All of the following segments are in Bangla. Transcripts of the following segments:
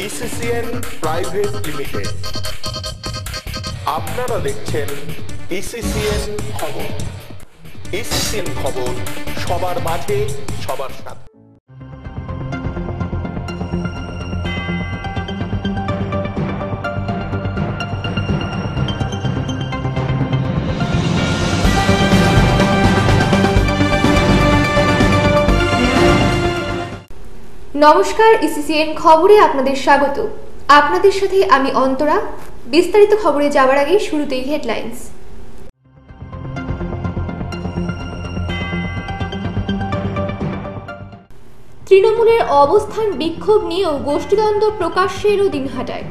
ইসিসিএন প্রাইভেট লিমিটেড। আপনারা দেখছেন ইসিসিএন খবর। ইসিসিএন খবর, সবার মাঝে সবার সাথে। নমস্কার, ইসিসিএন খবরে আপনাদের স্বাগত। আপনাদের সাথে আমি অন্তরা। বিস্তারিত খবরে যাওয়ার আগে শুরুতেই হেডলাইন্স। তৃণমূলের অবস্থান বিক্ষোভ নিয়েও গোষ্ঠীদ্বন্দ্ব প্রকাশ্যে এলো দিনহাটায়।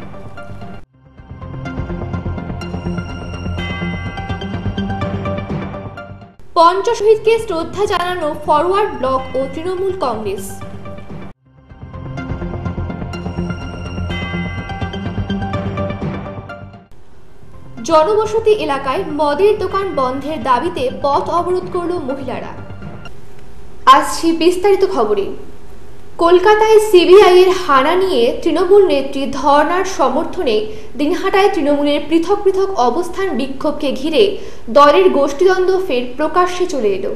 পঞ্চশহীদকে শ্রদ্ধা জানানো ফরওয়ার্ড ব্লক ও তৃণমূল কংগ্রেস। জনবসতি এলাকায় মদের দোকান বন্ধের দাবিতে পথ অবরোধ করল মহিলারা। আসছি বিস্তারিত খবরে। কলকাতায় সিবিআই এর হানা নিয়ে তৃণমূল নেত্রী ধর্নার সমর্থনে দিনহাটায় তৃণমূলের পৃথক পৃথক অবস্থান বিক্ষোভকে ঘিরে দলের গোষ্ঠীদ্বন্দ্ব ফের প্রকাশ্যে চলে এলো।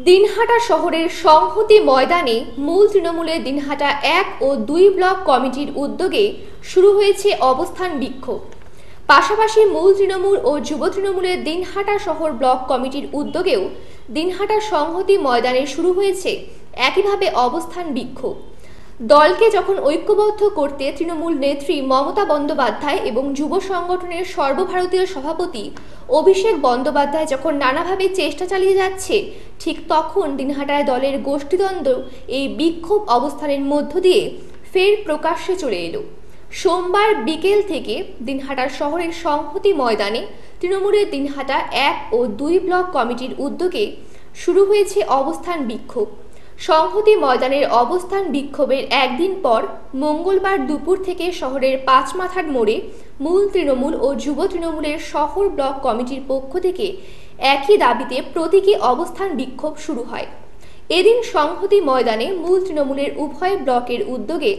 দিনহাটা শহরের সংহতি ময়দানে মূল তৃণমূলের দিনহাটা 1 ও 2 ব্লক কমিটির উদ্যোগে শুরু হয়েছে অবস্থান বিক্ষোভ। পাশাপাশি মূল তৃণমূল ও যুব তৃণমূলের দিনহাটা শহর ব্লক কমিটির উদ্যোগেও দিনহাটা সংহতি ময়দানে শুরু হয়েছে একইভাবে অবস্থান বিক্ষোভ। দলকে যখন ঐক্যবদ্ধ করতে তৃণমূল নেত্রী মমতা বন্দ্যোপাধ্যায় এবং যুব সংগঠনের সর্বভারতীয় সভাপতি অভিষেক বন্দ্যোপাধ্যায় যখন নানাভাবে চেষ্টা চালিয়ে যাচ্ছে, ঠিক তখন দিনহাটায় দলের গোষ্ঠীদ্বন্দ্ব এই বিক্ষোভ অবস্থানের মধ্য দিয়ে ফের প্রকাশ্যে চলে এলো। সোমবার বিকেল থেকে দিনহাটার শহরের সংহতি ময়দানে তৃণমূলের দিনহাটা 1 ও 2 ব্লক কমিটির উদ্যোগে শুরু হয়েছে অবস্থান বিক্ষোভ। সংহতি ময়দানের অবস্থান বিক্ষোভের একদিন পর মঙ্গলবার দুপুর থেকে শহরের পাঁচমাথার মোড়ে মূল তৃণমূল ও যুব তৃণমূলের শহর ব্লক কমিটির পক্ষ থেকে একই দাবিতে প্রতীকী অবস্থান বিক্ষোভ শুরু হয়। এদিন সংহতি ময়দানে মূল তৃণমূলের উভয় ব্লকের উদ্যোগে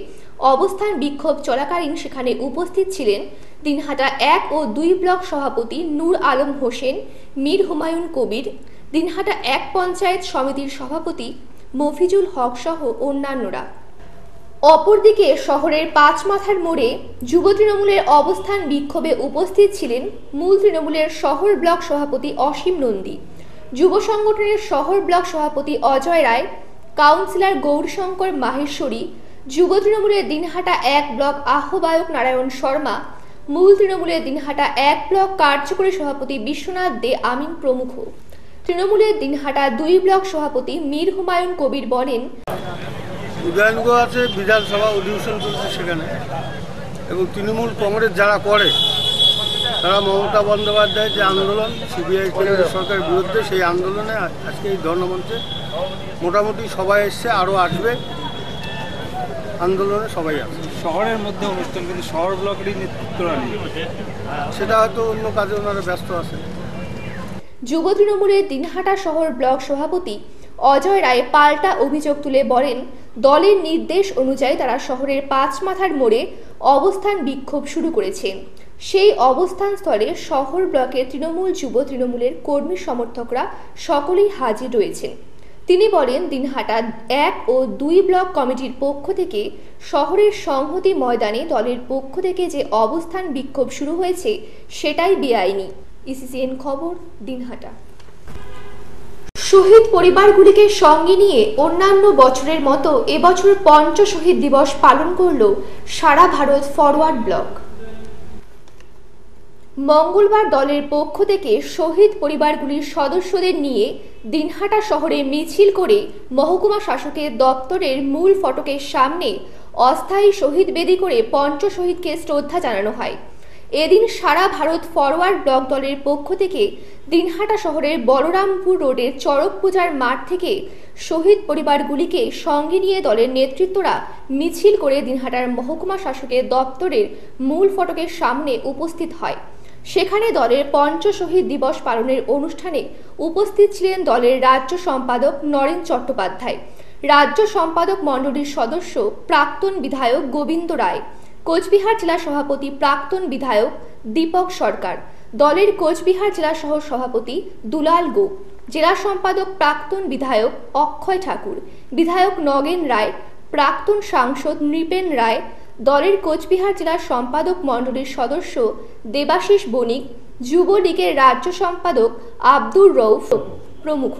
অবস্থান বিক্ষোভ চলাকালীন সেখানে উপস্থিত ছিলেন দিনহাটা 1 ও 2 ব্লক সভাপতি নূর আলম হোসেন, মীর হুমায়ুন কবির, দিনহাটা 1 পঞ্চায়েত সমিতির সভাপতি মফিজুল হক সহ অন্যান্যরা। অপরদিকে শহরের পাঁচমাথার মোড়ে যুব তৃণমূলের অবস্থান বিক্ষোভে উপস্থিত ছিলেন মূল তৃণমূলের শহর ব্লক সভাপতি অসীম নন্দী, যুব সংগঠনের শহর ব্লক সভাপতি অজয় রায়, কাউন্সিলর গৌরশঙ্কর মাহেশ্বরী, যুব তৃণমূলের দিনহাটা 1 ব্লক আহ্বায়ক নারায়ণ শর্মা, মূল তৃণমূলের দিনহাটা 1 ব্লক কার্যকরী সভাপতি বিশ্বনাথ দে আমিন প্রমুখ। তৃণমূলের দিনহাটা 2 ব্লক সভাপতি মীর হুমায়ুন কবির বলেন, উদয়নগঞ্জ আছে বিধানসভা অধিবেশন চলছে সেখানে, এবং তৃণমূল কংগ্রেস যারা করে তারা মমতা বন্দ্যোপাধ্যায়ের যে আন্দোলন সিবিআই কেন্দ্রীয় সরকারের বিরুদ্ধে, সেই আন্দোলনে আজকে এই ধর্মমঞ্চে মোটামুটি সবাই এসছে, আরও আসবে। আন্দোলনে সবাই আছে। শহরের মধ্যে অনুষ্ঠান, কিন্তু শহর ব্লকেরই নেতৃত্বরা নেই, সেটা হয়তো অন্য কাজে ওনারা ব্যস্ত আছে। যুব তৃণমূলের দিনহাটা শহর ব্লক সভাপতি অজয় রায় পাল্টা অভিযোগ তুলে বলেন, দলের নির্দেশ অনুযায়ী তারা শহরের পাঁচমাথার মোড়ে অবস্থান বিক্ষোভ শুরু করেছে। সেই অবস্থান স্থলে শহর ব্লকের তৃণমূল যুব তৃণমূলের কর্মী সমর্থকরা সকলেই হাজির রয়েছেন। তিনি বলেন, দিনহাটা 1 ও 2 ব্লক কমিটির পক্ষ থেকে শহরের সংহতি ময়দানে দলের পক্ষ থেকে যে অবস্থান বিক্ষোভ শুরু হয়েছে সেটাই বেআইনি। ইসিসিএন খবর, দিনহাটা। শহীদ পরিবারগুলিকে সঙ্গে নিয়ে অন্যান্য বছরের মতো এবছর পঞ্চশহীদ দিবস পালন করল সারা ভারত ফরওয়ার্ড ব্লক। মঙ্গলবার দলের পক্ষ থেকে শহীদ পরিবারগুলির সদস্যদের নিয়ে দিনহাটা শহরে মিছিল করে মহকুমা শাসকের দপ্তরের মূল ফটকের সামনে অস্থায়ী শহীদ বেদি করে পঞ্চশহীদকে শ্রদ্ধা জানানো হয়। এদিন সারা ভারত ফরওয়ার্ড ব্লক দলের পক্ষ থেকে দিনহাটা শহরের বলরামপুর রোডের চড়ক পূজার মাঠ থেকে শহীদ পরিবারগুলিকে সঙ্গে নিয়ে দলের নেতৃত্বরা মিছিল করে দিনহাটার মহকুমা শাসকের দপ্তরের মূল ফটকের সামনে উপস্থিত হয়। সেখানে দলের শহীদ দিবস পালনের অনুষ্ঠানে উপস্থিত ছিলেন দলের রাজ্য সম্পাদক নরেন চট্টোপাধ্যায়, রাজ্য সম্পাদক মণ্ডলীর সদস্য প্রাক্তন বিধায়ক গোবিন্দ রায়, কোচবিহার জেলা সভাপতি প্রাক্তন বিধায়ক দীপক সরকার, দলের কোচবিহার জেলা সহ সভাপতি দুলাল গো, জেলা সম্পাদক প্রাক্তন বিধায়ক অক্ষয় ঠাকুর, বিধায়ক নগেন রায়, প্রাক্তন সাংসদ নৃপেন রায়, দলের কোচবিহার জেলা সম্পাদক মণ্ডলীর সদস্য দেবাশিস বণিক, যুবলীগের রাজ্য সম্পাদক আব্দুর রউফ প্রমুখ।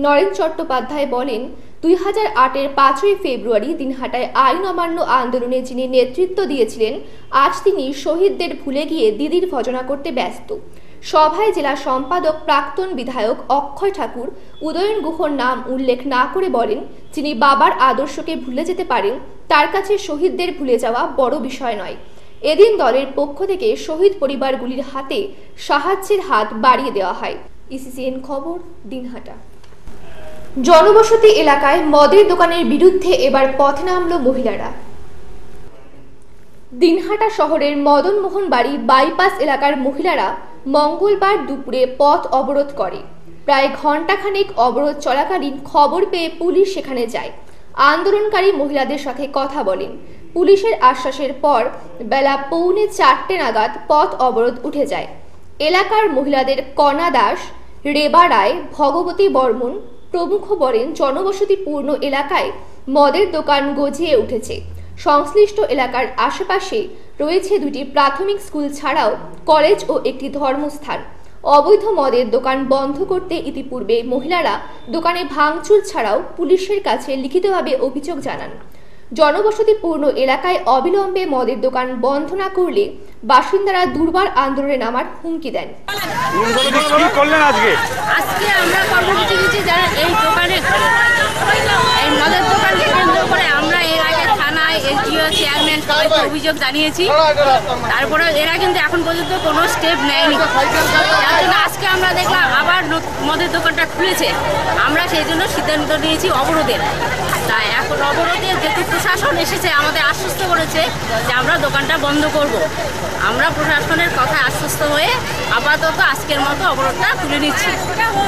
নরেন চট্টোপাধ্যায় বলেন, 2008-এর 5ই ফেব্রুয়ারি দিনহাটায় আইন অমান্য আন্দোলনে যিনি নেতৃত্ব দিয়েছিলেন, আজ তিনি শহীদদের ভুলে গিয়ে দিদির ভজনা করতে ব্যস্ত। সভায় জেলা সম্পাদক প্রাক্তন বিধায়ক অক্ষয় ঠাকুর উদয়ন গুহর নাম উল্লেখ না করে বলেন, যিনি বাবার আদর্শকে ভুলে যেতে পারেন তার কাছে শহীদদের ভুলে যাওয়া বড় বিষয় নয়। এদিন দলের পক্ষ থেকে শহীদ পরিবারগুলির হাতে সাহায্যের হাত বাড়িয়ে দেওয়া হয়। ইসিসিএন খবর, দিনহাটা। জনবসতি এলাকায় মদের দোকানের বিরুদ্ধে এবার পথে নামল মহিলারা। দিনহাটা শহরের মদনমোহন বাড়ি বাইপাস এলাকার মহিলারা মঙ্গলবার দুপুরে পথ অবরোধ করে। প্রায় ঘণ্টাখানেক অবরোধ চলাকালীন খবর পেয়ে পুলিশ সেখানে যায়। আন্দোলনকারী মহিলাদের সাথে কথা বলেন। পুলিশের আশ্বাসের পর বেলা 3:45 নাগাদ পথ অবরোধ উঠে যায়। এলাকার মহিলাদের কণা দাস, রেবা রায়, ভগবতী বর্মন প্রমুখ বলেন, জনবসতিপূর্ণ এলাকায় মদের দোকান গজিয়ে উঠেছে। সংশ্লিষ্ট এলাকার আশেপাশে রয়েছে 2টি প্রাথমিক স্কুল ছাড়াও কলেজ ও একটি ধর্মস্থান। অবৈধ মদের দোকান বন্ধ করতে ইতিপূর্বে মহিলারা দোকানে ভাঙচুর ছাড়াও পুলিশের কাছে লিখিতভাবে অভিযোগ জানান। জনবসতিপূর্ণ এলাকায় অবিলম্বে মদের দোকান বন্ধ না করলে বাসিন্দারা দুর্বার আন্দোলনে নামার হুমকি দেন। আজকে আমরা কর্মসূচি দিচ্ছি, যারা এই দোকানে এই মদের দোকানকে কেন্দ্র করে আমরা এর আগে থানায় এসডিও চেয়ারম্যান সবাইকে অভিযোগ জানিয়েছি, তারপরে এরা কিন্তু এখন পর্যন্ত কোনো স্টেপ নেয়নি। যার জন্য আজকে আমরা দেখলাম আবার মদের দোকানটা খুলেছে, আমরা সেই জন্য সিদ্ধান্ত নিয়েছি অবরোধের। তাই এখন অবরোধের যেহেতু প্রশাসন এসেছে আমাদের আশ্বস্ত করেছে যে আমরা দোকানটা বন্ধ করব, আমরা প্রশাসনের কথায় আশ্বস্ত হয়ে আপাতত আজকের মতো অবরোধটা তুলে নিচ্ছি।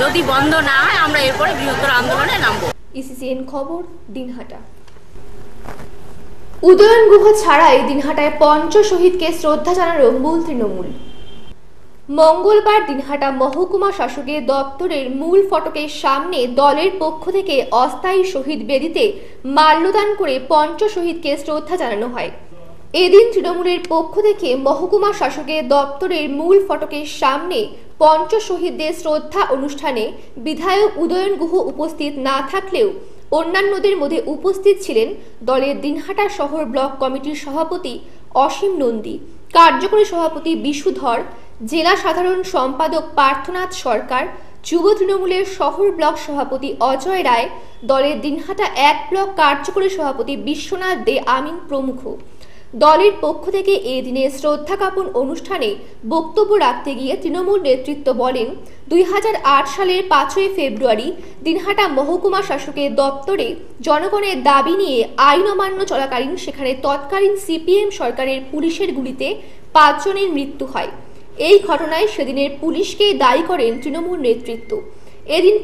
যদি বন্ধ না হয় আমরা এরপরে বৃহত্তর আন্দোলনে নামবো। ইসিসিএন খবর, দিনহাটা। উদয়ন গুহ ছাড়াই দিনহাটায় শহীদকে শ্রদ্ধা জানালো মূল তৃণমূল। মঙ্গলবার দিনহাটা মহকুমা শাসকের দপ্তরের মূল ফটকের সামনে দলের পক্ষ থেকে অস্থায়ী শহীদ বেদিতে মাল্যদান করে শহীদকে শ্রদ্ধা জানানো হয়। এদিন তৃণমূলের পক্ষ থেকে মহকুমা শাসকের দপ্তরের মূল ফটকের সামনে শহীদদের শ্রদ্ধা অনুষ্ঠানে বিধায়ক উদয়ন গুহ উপস্থিত না থাকলেও অন্যান্যদের মধ্যে উপস্থিত ছিলেন দলের দিনহাটা শহর ব্লক কমিটির সভাপতি অসীম নন্দী, কার্যকরী সভাপতি বিশু ধর, জেলা সাধারণ সম্পাদক পার্থনাথ সরকার, যুব তৃণমূলের শহর ব্লক সভাপতি অজয় রায়, দলের দিনহাটা 1 ব্লক কার্যকরী সভাপতি বিশ্বনাথ দে আমিন প্রমুখ। দলের পক্ষ থেকে এই দিনে শ্রদ্ধা জ্ঞাপন অনুষ্ঠানে বক্তব্য রাখতে গিয়ে তৃণমূল নেতৃত্ব বলেন, 2008 সালের 5ই ফেব্রুয়ারি দিনহাটা মহকুমা শাসকের দপ্তরে জনগণের দাবি নিয়ে আইন অমান্য চলাকালীন সেখানে তৎকালীন সিপিএম সরকারের পুলিশের গুলিতে 5 জনের মৃত্যু হয়। এই ঘটনায় সেদিনের পুলিশকে দায়ী করেন তৃণমূল নেতৃত্ব। এদিন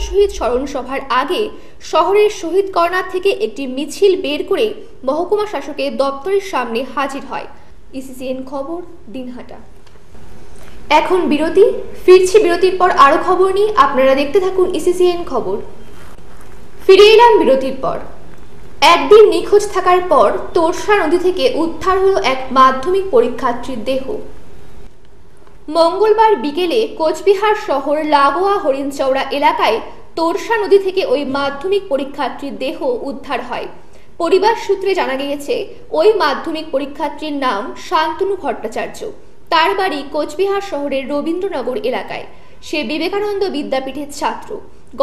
শহীদ স্মরণ সভার আগে শহরের শহীদ কর্নার থেকে একটি মিছিল বের করে মহকুমা শাসকের দপ্তরের সামনে হাজির হয়। ইসিসিএন খবর, দিনহাটা। এখন বিরতি, ফিরছি বিরতির পর আরো খবর নিয়ে, আপনারা দেখতে থাকুন ইসিসিএন খবর। ফিরে এলাম বিরতির পর। একদিন নিখোঁজ থাকার পর তোরসা নদী থেকে উদ্ধার হলো এক মাধ্যমিক পরীক্ষার্থীর দেহ। মঙ্গলবার বিকেলে কোচবিহার শহর লাগোয়া হরিণচৌড়া এলাকায় তোরসা নদী থেকে ওই মাধ্যমিক পরীক্ষার্থীর দেহ উদ্ধার হয়। পরিবার সূত্রে জানা গিয়েছে, ওই মাধ্যমিক পরীক্ষার্থীর নাম শান্তনু ভট্টাচার্য। তার বাড়ি কোচবিহার শহরের রবীন্দ্রনগর এলাকায়। সে বিবেকানন্দ বিদ্যাপীঠের ছাত্র।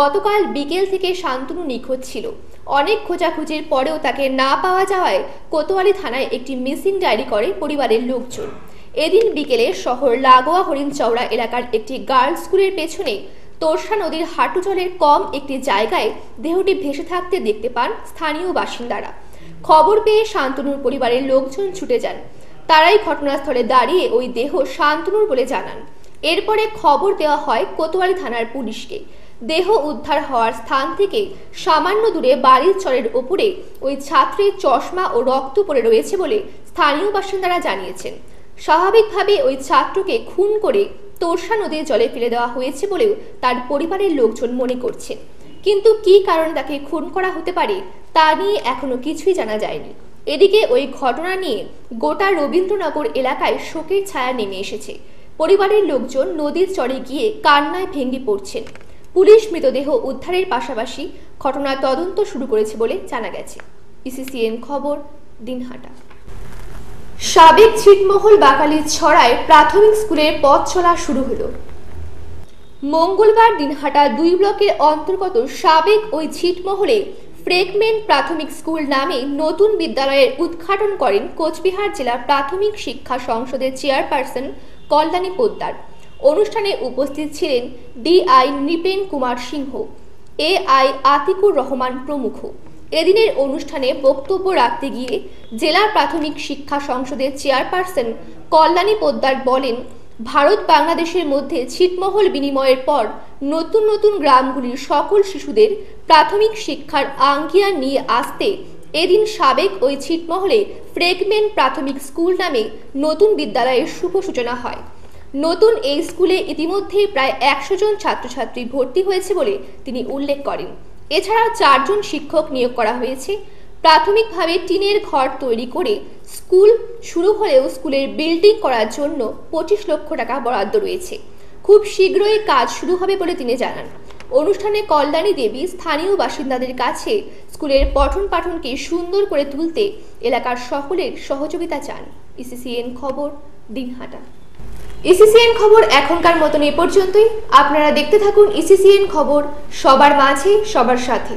গতকাল বিকেল থেকে শান্তনু নিখোঁজ ছিল। অনেক খোঁজাখুঁজির পরেও তাকে না পাওয়া যাওয়ায় কোতোয়ালি থানায় একটি মিসিং ডায়েরি করে পরিবারের লোকজন। এদিন বিকেলে শহর লাগোয়া হরিণচৌড়া এলাকার একটি গার্লস স্কুলের পেছনে তোরসা নদীর হাঁটু জলের কম একটি জায়গায় দেহটি ভেসে থাকতে দেখতে পান স্থানীয় বাসিন্দারা। খবর পেয়ে শান্তনুর পরিবারের লোকজন ছুটে যান। তারাই ঘটনাস্থলে দাঁড়িয়ে ওই দেহ শান্তনুর বলে জানান। এরপরে খবর দেওয়া হয় কোতোয়ালি থানার পুলিশকে। দেহ উদ্ধার হওয়ার স্থান থেকে সামান্য দূরে বাড়ির চরের ওপরে ওই ছাত্রের চশমা ও রক্ত পড়ে রয়েছে বলে স্থানীয় বাসিন্দারা জানিয়েছেন। স্বাভাবিকভাবে ওই ছাত্রকে খুন করে তোরসা নদীর জলে ফেলে দেওয়া হয়েছে বলেও তার পরিবারের লোকজন মনে করছেন। কিন্তু কী কারণে তাকে খুন করা হতে পারে তা নিয়ে এখনো কিছুই জানা যায়নি। এদিকে ওই ঘটনা নিয়ে গোটা রবীন্দ্রনগর এলাকায় শোকের ছায়া নেমে এসেছে। পরিবারের লোকজন নদীর চরে গিয়ে কান্নায় ভেঙে পড়ছেন। পুলিশ মৃতদেহ উদ্ধারের পাশাপাশি ঘটনার তদন্ত শুরু করেছে বলে জানা গেছে। ইসিসিএন খবর, দিনহাটা। সাবেক ছিটমহল বাকালির ছড়ায় প্রাথমিক স্কুলের পথ চলা শুরু হলো। মঙ্গলবার দিনহাটা 2 ব্লকের অন্তর্গত সাবেক ওই ছিটমহলে ফ্রেগমেন্ট প্রাথমিক স্কুল নামে নতুন বিদ্যালয়ের উদ্ঘাটন করেন কোচবিহার জেলা প্রাথমিক শিক্ষা সংসদের চেয়ারপারসন কল্যাণী পোদ্দার। অনুষ্ঠানে উপস্থিত ছিলেন ডিআই নৃপেন কুমার সিংহ, এআই আতিকুর রহমান প্রমুখ। এদিনের অনুষ্ঠানে বক্তব্য রাখতে গিয়ে জেলা প্রাথমিক শিক্ষা সংসদের চেয়ারপারসন কল্যাণী পোদ্দার বলেন, ভারত বাংলাদেশের মধ্যে ছিটমহল বিনিময়ের পর নতুন নতুন গ্রামগুলির সকল শিশুদের প্রাথমিক শিক্ষার আঙ্গিয়া নিয়ে আসতে এদিন সাবেক ওই ছিটমহলে ফ্রেগমেন্ট প্রাথমিক স্কুল নামে নতুন বিদ্যালয়ের শুভ সূচনা হয়। নতুন এই স্কুলে ইতিমধ্যে প্রায় 100 জন ছাত্রছাত্রী ভর্তি হয়েছে বলে তিনি উল্লেখ করেন। এছাড়াও 4 জন শিক্ষক নিয়োগ করা হয়েছে। প্রাথমিকভাবে টিনের ঘর তৈরি করে স্কুল শুরু হলেও স্কুলের বিল্ডিং করার জন্য 25 লক্ষ টাকা বরাদ্দ রয়েছে। খুব শীঘ্রই কাজ শুরু হবে বলে তিনি জানান। অনুষ্ঠানে কল্যাণী দেবী স্থানীয় বাসিন্দাদের কাছে স্কুলের পঠন পাঠনকে সুন্দর করে তুলতে এলাকার সকলের সহযোগিতা চান। ইসিসিএন খবর, দিনহাটা। ইসিসিএন খবর এখনকার মতন এ পর্যন্তই। আপনারা দেখতে থাকুন ইসিসিএন খবর, সবার মাঝে সবার সাথে।